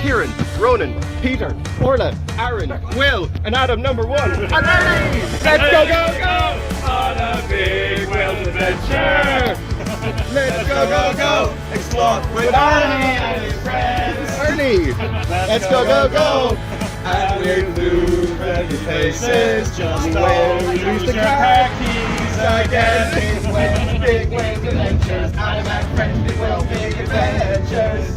Kieran, Ronan, Peter, Orla, Aaron, Will, and Adam number 1, and Ernie! Let's go, go, go! On a big Wales adventure! Let's go, go, go! Explore with Ernie and his friends! Ernie! Let's go, go, go! And we'll move many places just when we lose the car keys again. Big Wales adventures, Adam and friends, big Wales big adventures.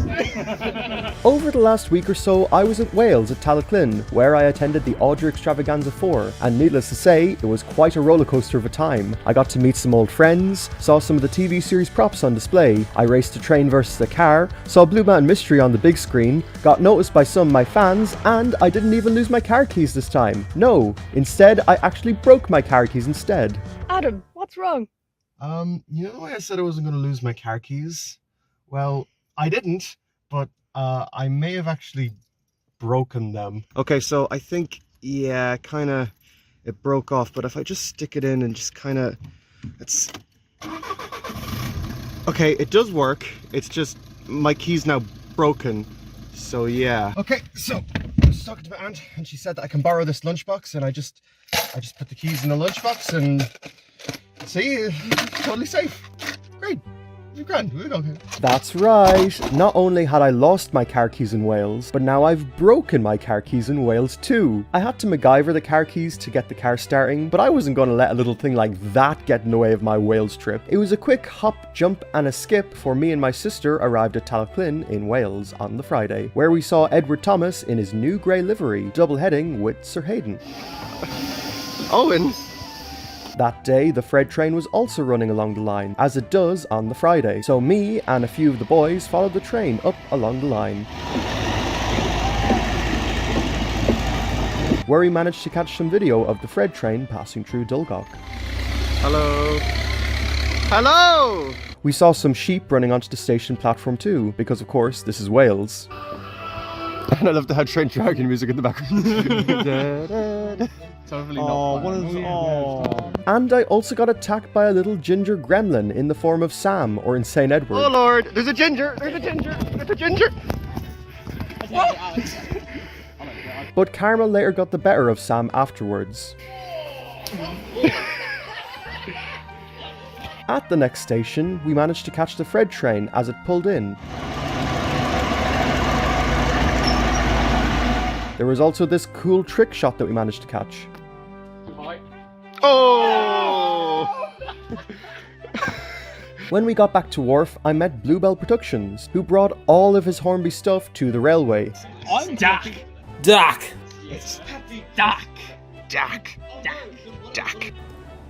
Over the last week or so, I was at Wales at Talyllyn, where I attended the Awdry Extravaganza 4, and needless to say, it was quite a roller coaster of a time. I got to meet some old friends, saw some of the TV series props on display, I raced a train versus a car, saw Blue Mountain Mystery on the big screen, got noticed by some of my fans, and I didn't even lose my car keys this time. No, instead I actually broke my car keys instead. Adam, what's wrong? You know why I said I wasn't going to lose my car keys? Well, I didn't, but I may have actually broken them. Okay, so I think, yeah, kinda, it broke off, but if I just stick it in and just kinda, it's... Okay, it does work, it's just, my key's now broken, so yeah. Okay, so, I was talking to my aunt, and she said that I can borrow this lunchbox, and I just put the keys in the lunchbox, and see, totally safe. Great. You're grand. We're okay. That's right. Not only had I lost my car keys in Wales, but now I've broken my car keys in Wales too. I had to MacGyver the car keys to get the car starting, but I wasn't going to let a little thing like that get in the way of my Wales trip. It was a quick hop, jump and a skip before me and my sister arrived at Talyllyn in Wales on the Friday, where we saw Edward Thomas in his new grey livery, double-heading with Sir Hayden. Owen! That day, the Fred train was also running along the line, as it does on the Friday, so me and a few of the boys followed the train up along the line, where we managed to catch some video of the Fred train passing through Dulgok. Hello! Hello! We saw some sheep running onto the station platform too, because of course this is Wales. And I love the train dragon music in the background. Totally not. And I also got attacked by a little ginger gremlin in the form of Sam, or Insane Edward. Oh lord, there's a ginger! There's a ginger! There's a ginger! But Karma later got the better of Sam afterwards. At the next station, we managed to catch the Fred train as it pulled in. There was also this cool trick shot that we managed to catch. Oh! When we got back to Wharf, I met Bluebell Productions, who brought all of his Hornby stuff to the railway. I'm Dak. Dak. It's Dak. Dak. Dak.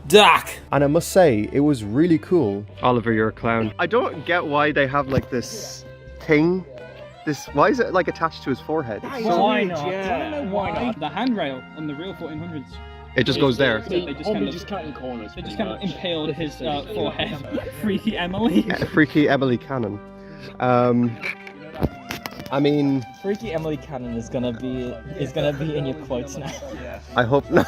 Dak. And I must say, it was really cool. Oliver, you're a clown. I don't get why they have like this thing. Why is it like attached to his forehead? Why not? Yeah. I don't know why not. The handrail on the real 1400s. It just goes there. They just cutting corners. They just kind of impaled his forehead. Freaky Emily. Freaky Emily Cannon. I mean, Freaky Emily Cannon is gonna be in your quotes now. I hope not.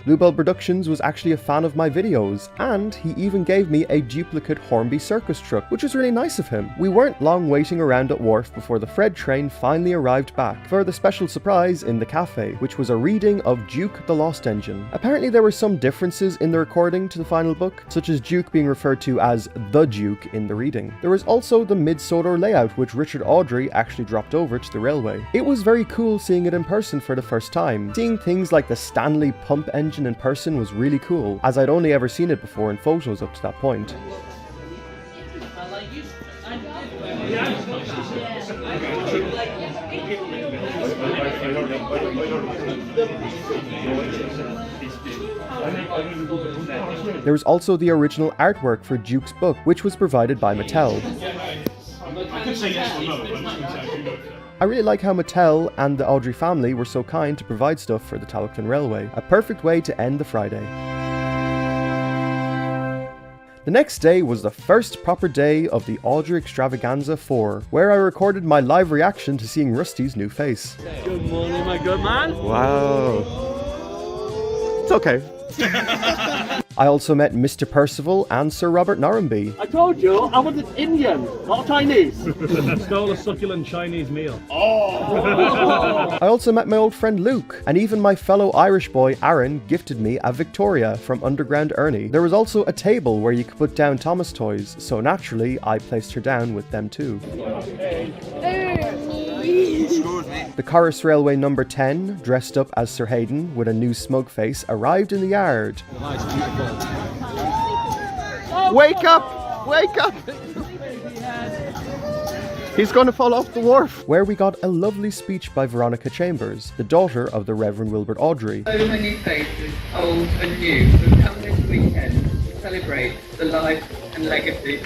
Bluebell Productions was actually a fan of my videos, and he even gave me a duplicate Hornby circus truck, which was really nice of him. We weren't long waiting around at Wharf before the Fred train finally arrived back for the special surprise in the cafe, which was a reading of Duke the Lost Engine. Apparently there were some differences in the recording to the final book, such as Duke being referred to as the Duke in the reading. There was also the mid-solar layout, which Richard Awdry actually dropped over to the railway. It was very cool seeing it in person for the first time. Seeing things like the Stanley pump engine in person was really cool, as I'd only ever seen it before in photos up to that point. There was also the original artwork for Duke's book, which was provided by Mattel. I really like how Mattel and the Awdry family were so kind to provide stuff for the Talyllyn Railway. A perfect way to end the Friday. The next day was the first proper day of the Awdry Extravaganza 4, where I recorded my live reaction to seeing Rusty's new face. Good morning, my good man. Wow. It's okay. I also met Mr. Percival and Sir Robert Norramby. I told you I was an Indian, not Chinese. Stole a succulent Chinese meal. I also met my old friend Luke, and even my fellow Irish boy Aaron gifted me a Victoria from Underground Ernie. There was also a table where you could put down Thomas toys, so naturally I placed her down with them too. The Carr Railway number 10, dressed up as Sir Hayden with a new smug face, arrived in the yard. Wake up! Wake up! He's going to fall off the wharf. Where we got a lovely speech by Veronica Chambers, the daughter of the Reverend Wilbert Awdry. So many faces, old and new, who come this weekend to celebrate the life and legacy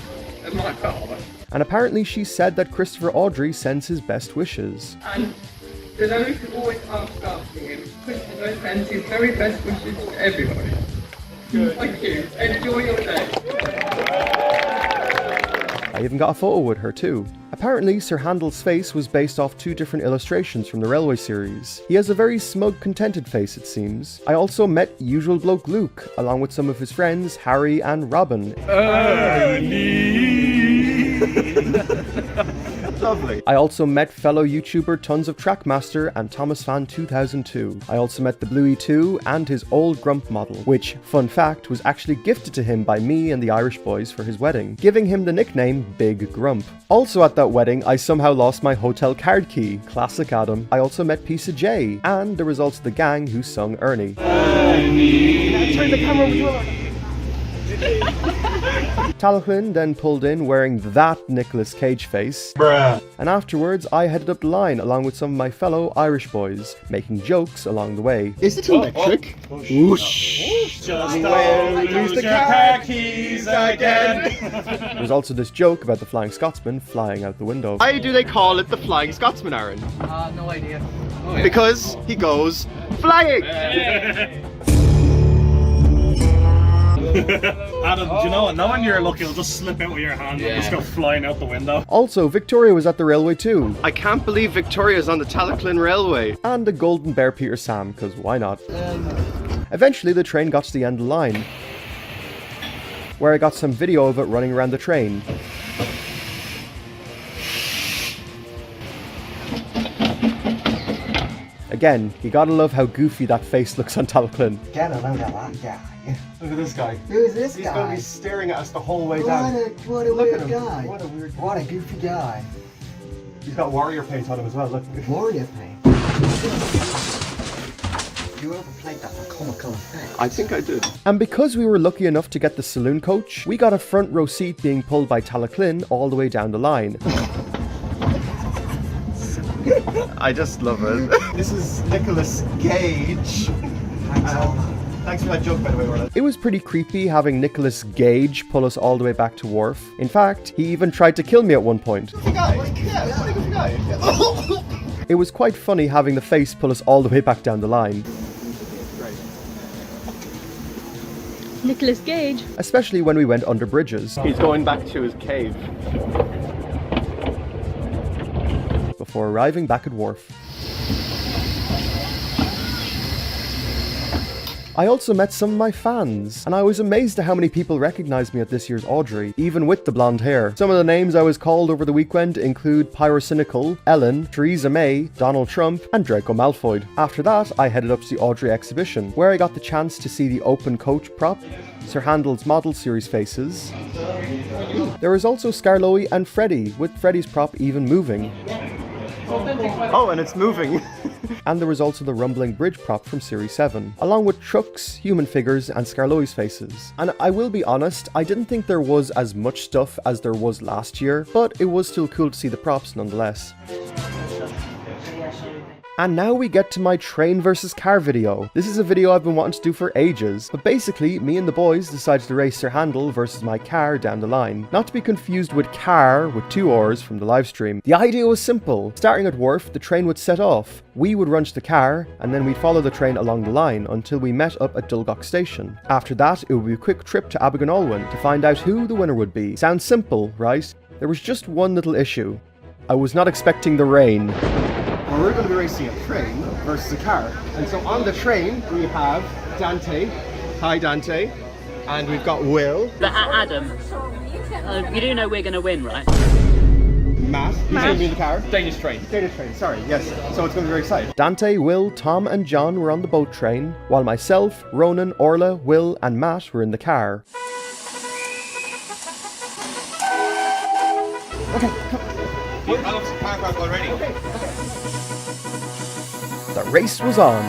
of my father. And apparently she said that Christopher Awdry sends his best wishes. And to those who always ask after him, Christopher sends his very best wishes to everybody. Thank you. Enjoy your day. I even got a photo with her too. Apparently, Sir Handel's face was based off 2 different illustrations from the Railway series. He has a very smug, contented face, it seems. I also met usual bloke Luke, along with some of his friends, Harry and Robin. Ernie! Lovely. I also met fellow YouTuber Tons of Trackmaster and Thomas Fan 2002. I also met the Bluey 2 and his old Grump model, which, fun fact, was actually gifted to him by me and the Irish boys for his wedding, giving him the nickname Big Grump. Also at that wedding, I somehow lost my hotel card key. Classic Adam. I also met Pisa J, and there was also the gang who sung Ernie. Turn the camera over to her. Talyllyn then pulled in wearing that Nicolas Gauge face. Bruh. And afterwards, I headed up the line along with some of my fellow Irish boys, making jokes along the way. Is it electric? Whoosh. Just lose the car keys again. There's also this joke about the Flying Scotsman flying out the window. Why do they call it the Flying Scotsman, Aaron? No idea. Because he goes flying. Adam, do you know what? Now when you're lucky, you'll just slip out with your hand and just go flying out the window. Also, Victoria was at the railway too. I can't believe Victoria's on the Talyllyn Railway. And the Golden Bear Peter Sam, because why not? Eventually, the train got to the end of the line, where I got some video of it running around the train. Again, you gotta love how goofy that face looks on Talyllyn. Get a load of that guy. Look at this guy. Who's this He's guy? going to be staring at us the whole way down. What a Look weird at him. guy. What a weird What a goofy guy. He's got warrior paint on him as well, look. Warrior paint. You overplayed that for comical effect. I think I did. And because we were lucky enough to get the saloon coach, we got a front row seat being pulled by Talyllyn all the way down the line. I just love it. This is Nicolas Gauge. Thanks for that joke, by the way, Orla. It was pretty creepy having Nicolas Gauge pull us all the way back to wharf. In fact, he even tried to kill me at one point. It was quite funny having the face pull us all the way back down the line. Nicolas Gauge. Especially when we went under bridges. He's going back to his cave. Before arriving back at wharf. I also met some of my fans, and I was amazed at how many people recognized me at this year's Awdry, even with the blonde hair. Some of the names I was called over the weekend include Pyrocynical, Ellen, Theresa May, Donald Trump, and Draco Malfoy. After that, I headed up to the Awdry exhibition, where I got the chance to see the open coach prop, Sir Handel's model series faces. There was also Scarloey and Freddy, with Freddy's prop even moving. Oh, and it's moving. And there was also the rumbling bridge prop from Series 7, along with trucks, human figures, and Scarloey's faces. And I will be honest, I didn't think there was as much stuff as there was last year, but it was still cool to see the props nonetheless. And now we get to my train versus car video. This is a video I've been wanting to do for ages, but basically me and the boys decided to race Sir Handel versus my car down the line. Not to be confused with car with 2 R's from the livestream. The idea was simple. Starting at wharf, the train would set off. We would run to the car, and then we'd follow the train along the line until we met up at Dulgoch station. After that, it would be a quick trip to Abergynolwyn to find out who the winner would be. Sounds simple, right? There was just one little issue. I was not expecting the rain. Well, we're going to be racing a train versus a car. And so on the train, we have Dante. Hi, Dante. And we've got Will. But Adam, you do know we're going to win, right? Matt. He's going to be in the car. Danish train. Danish train, sorry, yes. So it's going to be very exciting. Dante, Will, Tom and John were on the boat train, while myself, Ronan, Orla, Will and Matt were in the car. Okay, come. Car park already. Okay. The race was on.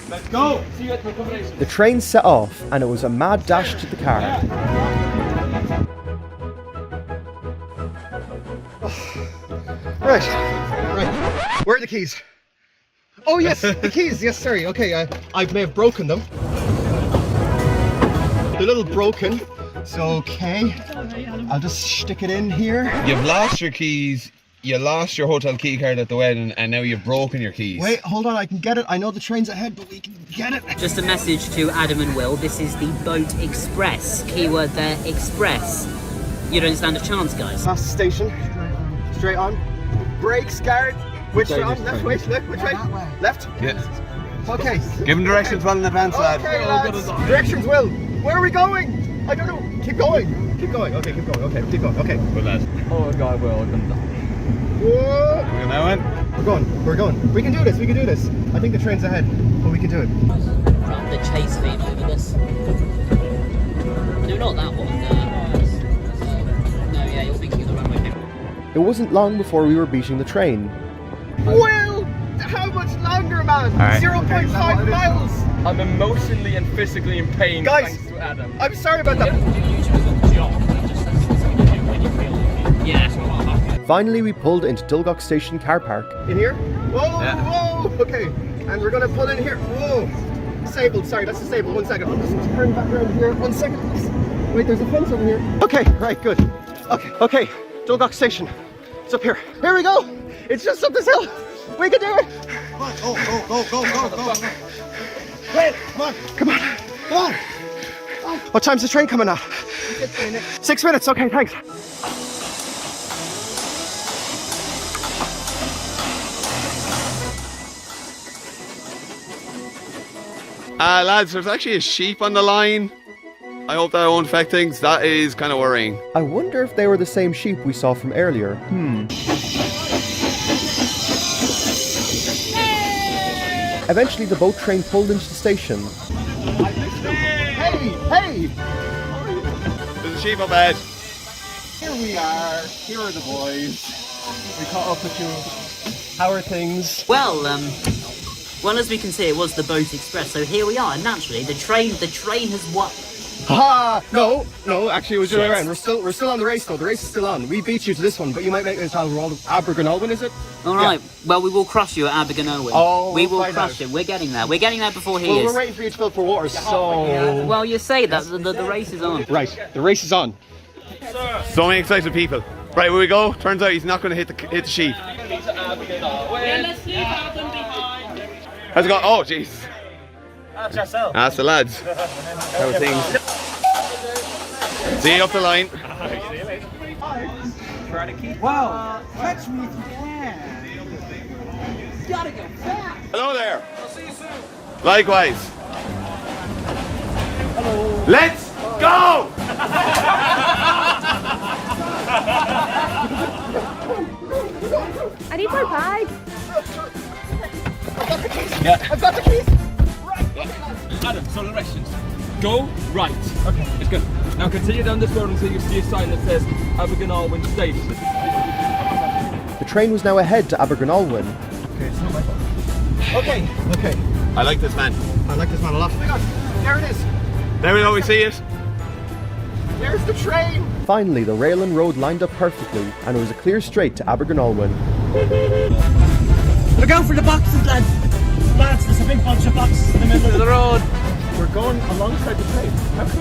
Let's go. See you at the accommodation. The train set off and it was a mad dash to the car. Right. Where are the keys? Oh yes, the keys. Yes, sorry. Okay, I may have broken them. They're a little broken. So okay, I'll just stick it in here. You've lost your keys. You lost your hotel key card at the wedding, and now you've broken your keys. Wait, hold on. I can get it. I know the train's ahead, but we can get it. Just a message to Adam and Will. This is the Boat Express. Keyword there, express. You don't stand a chance, guys. Past the station. Straight on. Brakes, guard. Which way? Left way? Left? Which way? Left? Yeah. Okay. Give them directions well in advance, lad. Okay, lads. Directions, Will. Where are we going? I don't know. Keep going. Keep going. Okay, keep going. Okay, keep going. Okay. Good lad. Oh God, Will, I'm gonna die. Whoa. We're now in. We're going. We can do this. We can do this. I think the train's ahead, but we can do it. From the chase feed over this. No, not that one. No, yeah, you're thinking of the runway. It wasn't long before we were beating the train. Will, how much longer, man? right. 0.5 miles. I'm emotionally and physically in pain. Guys, thanks to Adam. I'm sorry about that. Yeah. Finally we pulled into Dulgoch Station car park. In here? Whoa, whoa. Okay, and we're gonna pull in here. Whoa. Disabled. Sorry, that's disabled. 1 second. I'll just turn back around here. 1 second. Wait, there's a fence over here. Okay, right, good. Okay. Dulgoch Station. It's up here. Here we go. It's just up this hill. We can do it. Come on, go. Wait, come on. What time's the train coming at? 6 minutes. 6 minutes. Okay, thanks. Lads, there's actually a sheep on the line. I hope that won't affect things. That is kind of worrying. I wonder if they were the same sheep we saw from earlier. Eventually the boat train pulled into the station. Hey! There's a sheep up ahead. Here we are. Here are the boys. We caught up with you. How are things? Well, as we can see, it was the Boat Express. So here we are. Naturally, the train has won. Ha! No, actually it was the other way around. We're still on the race though. The race is still on. We beat you to this one, but you might make it to Abergynolwyn, is it? All right. Yeah. Well, we will crush you at Abergynolwyn. Oh, we will crush him. We're getting there. We're getting there before he is. Well, we're waiting for you to fill for water, so... Well, you say that. The race is on. Right, the race is on. So many excited people. Right, where we go? Turns out he's not going to hit the sheep. How's it going? Oh, jeez. That's yourself. That's the lads. How are things? See you up the line. Wow, catch me if you can. Hello there. I'll see you soon. Likewise. Hello. Let's go! I need my bag. I've got the keys! Adam, so directions. Go right. Okay. It's good. Now continue down this road until you see a sign that says Abergynolwyn Station. The train was now ahead to Abergynolwyn. Okay, it's not my fault. Okay. I like this man. I like this man a lot. Oh my god, there it is! There we go, we see it. There's the train! Finally, the rail and road lined up perfectly, and it was a clear straight to Abergynolwyn. Look out for the boxes, lads! Lads, there's a big bunch of boxes in the middle of the road. We're going alongside the train. How can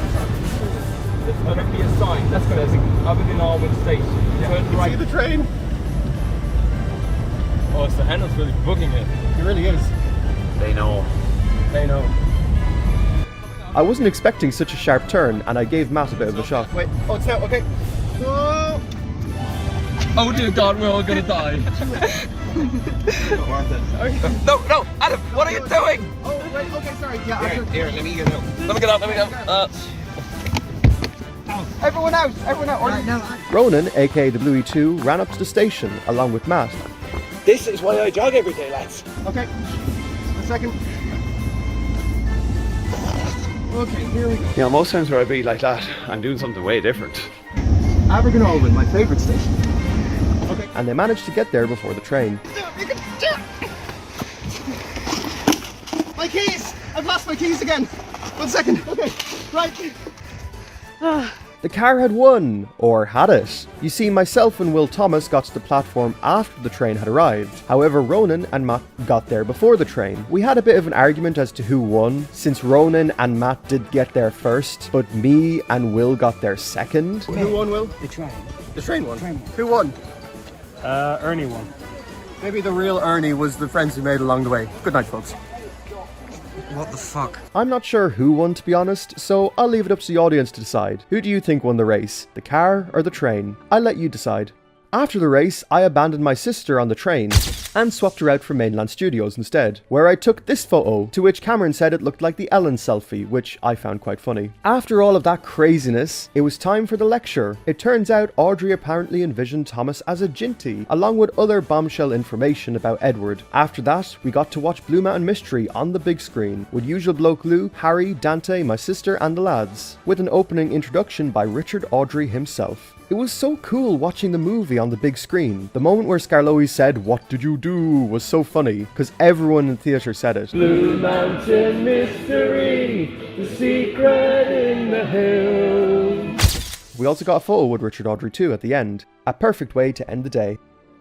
There's going to be a sign that says Abergynolwyn Station. Turn right. see the train? Oh, so Hendel's really booking it. He really is. They know. I wasn't expecting such a sharp turn, and I gave Matt a bit of a shock. Wait, oh, it's now, okay. Oh. Oh dear God, we're all gonna die. No, no, Adam, what are you doing? Oh, wait, okay, sorry. Yeah, Here, let me get out. Let me get out, let me go. everyone out, Right now. Ronan, aka the Bluey 2, ran up to the station along with Matt. This is why I jog every day, lads. Okay, a second. Okay, here we go. You know, most times where I be like that, I'm doing something way different. Abergynolwyn, my favourite station. Okay. And they managed to get there before the train. My keys! I've lost my keys again. 1 second. Okay, right. The car had won, or had it. You see, myself and Will Thomas got to the platform after the train had arrived. However, Ronan and Matt got there before the train. We had a bit of an argument as to who won, since Ronan and Matt did get there first, but me and Will got there second. Who won, Will? The train. The train won. Who won? Ernie won. Maybe the real Ernie was the friends we made along the way. Good night, folks. What the fuck? I'm not sure who won, to be honest, so I'll leave it up to the audience to decide. Who do you think won the race? The car or the train? I'll let you decide. After the race, I abandoned my sister on the train and swapped her out for MainlandStudios instead, where I took this photo, to which Cameron said it looked like the Ellen selfie, which I found quite funny. After all of that craziness, it was time for the lecture. It turns out Awdry apparently envisioned Thomas as a ginty, along with other bombshell information about Edward. After that, we got to watch Blue Mountain Mystery on the big screen, with usual bloke Lou, Harry, Dante, my sister and the lads, with an opening introduction by Richard Awdry himself. It was so cool watching the movie on the big screen. The moment where Scarlowy said, "What did you do?" was so funny, because everyone in the theatre said it. Blue Mountain Mystery, the secret in the hills. We also got a photo with Richard Awdry too at the end. A perfect way to end the day.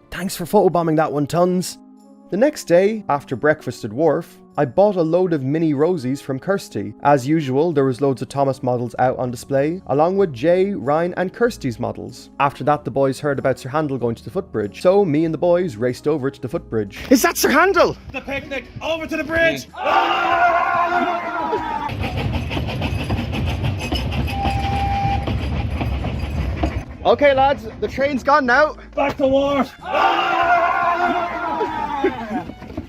Thanks for photobombing that one, tons! The next day, after breakfast at Wharf, I bought a load of mini Rosies from Kirsty. As usual, there was loads of Thomas models out on display, along with Jay, Ryan and Kirsty's models. After that, the boys heard about Sir Handel going to the footbridge, so me and the boys raced over to the footbridge. Is that Sir Handel? The picnic, over to the bridge! Okay, lads, the train's gone now. Back to Wharf!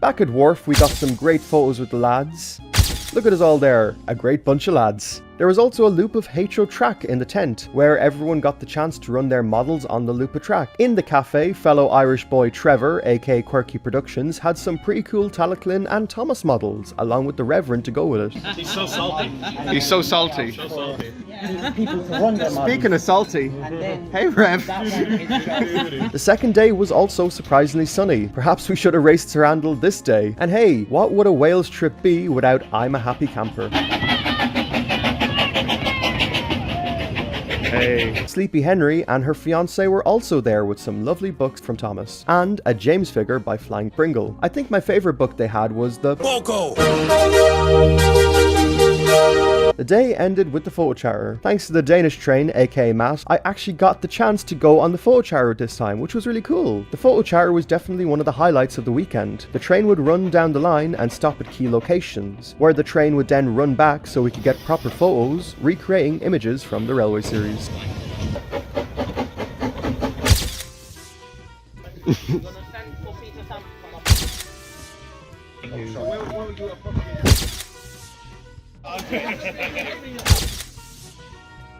Back at Wharf, we got some great photos with the lads. Look at us all there, a great bunch of lads. There was also a loop of HO track in the tent, where everyone got the chance to run their models on the loop of track. In the cafe, fellow Irish boy Trevor, aka Quirky Productions, had some pretty cool Talyllyn and Thomas models, along with the Reverend to go with it. He's so salty. He's so salty. People to run their Speaking of salty, hey Rev. The second day was also surprisingly sunny. Perhaps we should have raced Sir Handel this day. And hey, what would a Wales trip be without I'm a Happy Camper? Hey. Sleepy Henry and her fiancé were also there with some lovely books from Thomas, and a James figure by Flying Pringle. I think my favourite book they had was the Boko! The day ended with the photo charter. Thanks to the Danish train, aka Matt, I actually got the chance to go on the photo charter this time, which was really cool. The photo charter was definitely one of the highlights of the weekend. The train would run down the line and stop at key locations, where the train would then run back so we could get proper photos, recreating images from the railway series.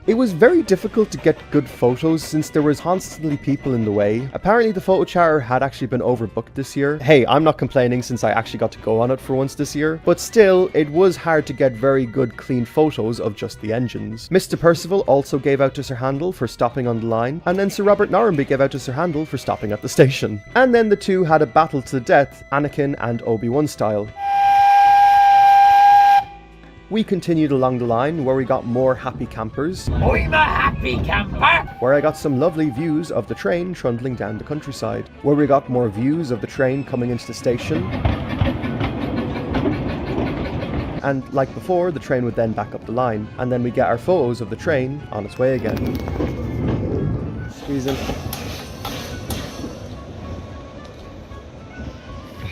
It was very difficult to get good photos since there was constantly people in the way. Apparently the photo charter had actually been overbooked this year. Hey, I'm not complaining since I actually got to go on it for once this year, but still, it was hard to get very good clean photos of just the engines. Mr. Percival also gave out to Sir Handel for stopping on the line, and then Sir Robert Norrenby gave out to Sir Handel for stopping at the station. And then the two had a battle to the death, Anakin and Obi-Wan style. We continued along the line where we got more happy campers. I'm a happy camper! Where I got some lovely views of the train trundling down the countryside. Where we got more views of the train coming into the station. And like before, the train would then back up the line. And then we get our photos of the train on its way again. Squeeze in.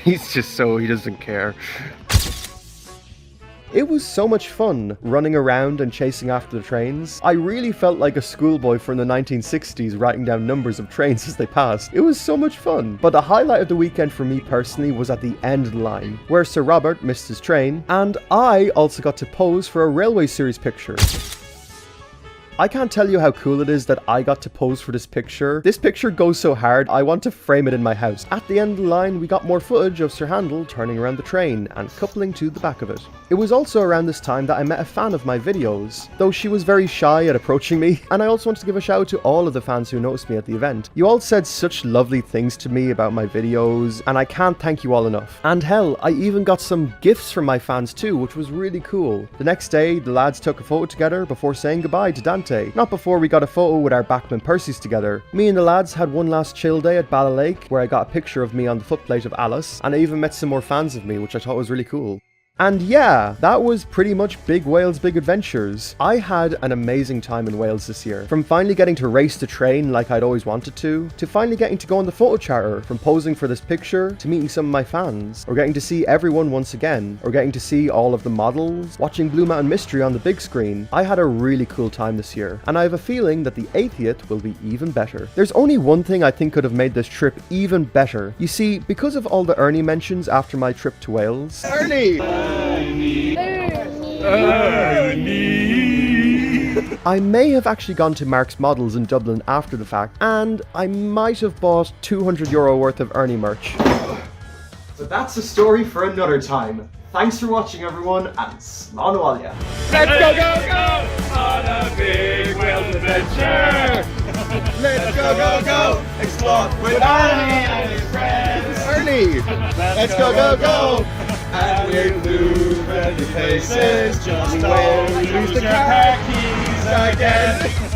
He's just so, he doesn't care. It was so much fun, running around and chasing after the trains. I really felt like a schoolboy from the 1960s writing down numbers of trains as they passed. It was so much fun. But the highlight of the weekend for me personally was at the end of the line, where Sir Robert missed his train, and I also got to pose for a Railway Series picture. I can't tell you how cool it is that I got to pose for this picture. This picture goes so hard, I want to frame it in my house. At the end of the line, we got more footage of Sir Handel turning around the train and coupling to the back of it. It was also around this time that I met a fan of my videos, though she was very shy at approaching me, and I also want to give a shout out to all of the fans who noticed me at the event. You all said such lovely things to me about my videos, and I can't thank you all enough. And hell, I even got some gifts from my fans too, which was really cool. The next day, the lads took a photo together before saying goodbye to Dante. Not before we got a photo with our backman Percy's together. Me and the lads had one last chill day at Bala Lake, where I got a picture of me on the footplate of Alice, and I even met some more fans of me, which I thought was really cool. And yeah, that was pretty much Big Wales Big Adventures. I had an amazing time in Wales this year. From finally getting to race the train like I'd always wanted to finally getting to go on the photo charter, from posing for this picture, to meeting some of my fans, or getting to see everyone once again, or getting to see all of the models, watching Blue Mountain Mystery on the big screen. I had a really cool time this year, and I have a feeling that the 80th will be even better. There's only one thing I think could have made this trip even better. You see, because of all the Ernie mentions after my trip to Wales. Ernie! I may have actually gone to Mark's Models in Dublin after the fact, and I might have bought €200 worth of Ernie merch. But that's a story for another time. Thanks for watching, everyone, and slán bhaile. Let's go, go, go! On a big Wales adventure! Let's go, go, go! Explore with Ernie and his friends! Ernie! Let's go, go, go! And we'll move many places, just don't lose the car keys again!